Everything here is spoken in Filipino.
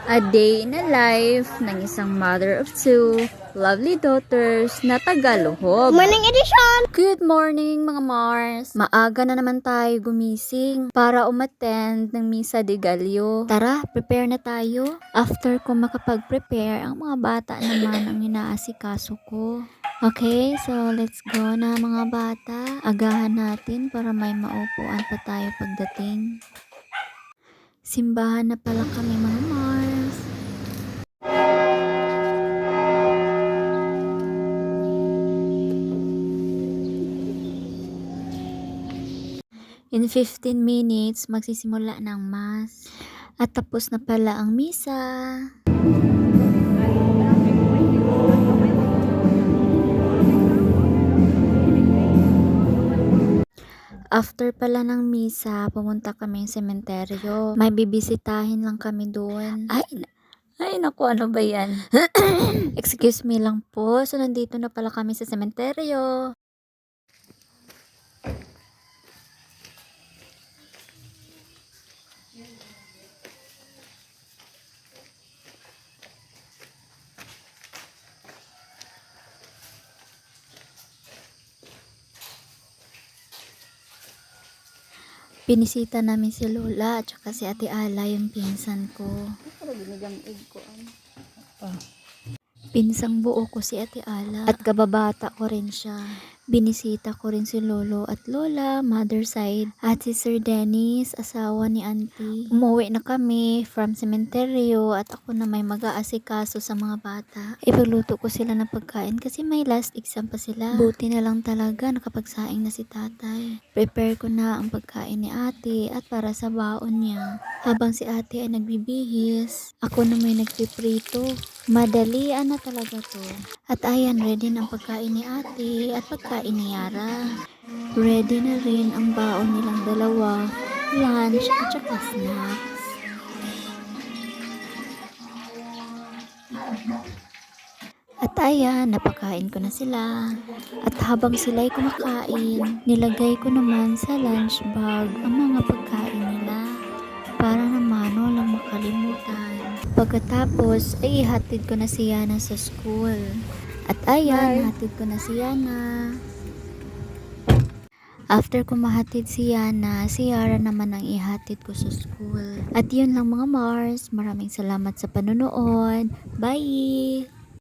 A day in a life ng isang mother of two lovely daughters na Tagalohog. Morning edition! Good morning mga Mars! Maaga na naman tayo gumising para umattend ng Misa de Gallo. Tara, prepare na tayo. After ko makapag-prepare, ang mga bata naman ang inaasikaso ko. Okay, so let's go na mga bata. Agahan natin para may maupuan pa tayo pagdating. Simbahan na pala kami mga Mars. In 15 minutes, magsisimula ng Mass. At tapos na pala ang Misa. After pala ng Misa, pumunta kami sa sementeryo. May bibisitahin lang kami doon. Ay, naku, ano ba yan? Excuse me lang po. So, nandito na pala kami sa sementeryo. Pinisita namin si Lola at saka si Ate Ala, yung pinsan ko. Pinsang buo ko si Ate Ala at kababata ko rin siya. Binisita ko rin si Lolo at Lola, mother side, at si Sir Dennis, asawa ni Auntie. Umuwi na kami from sementeryo at ako na may mag-aasikaso sa mga bata. Ipagluto ko sila ng pagkain kasi may last exam pa sila. Buti na lang talaga nakapagsaing na si tatay. Prepare ko na ang pagkain ni ate at para sa baon niya. Habang si ate ay nagbibihis, ako na may nagpiprito. Madalian na talaga to. At ayan, ready na ang pagkain ni ate at pagkain ni Yara. Ready na rin ang baon nilang dalawa, lunch at saka snacks. At ayan, napakain ko na sila. At habang sila'y kumakain, nilagay ko naman sa lunch bag ang mga pagkain nila. Para naman walang makalimutan. Pagkatapos ay ihatid ko na si Yana sa school. At ayan, hatid ko na si Yana. After ko mahatid si Yana, si Yara naman ang ihatid ko sa school. At yun lang mga Mars, maraming salamat sa panonood. Bye!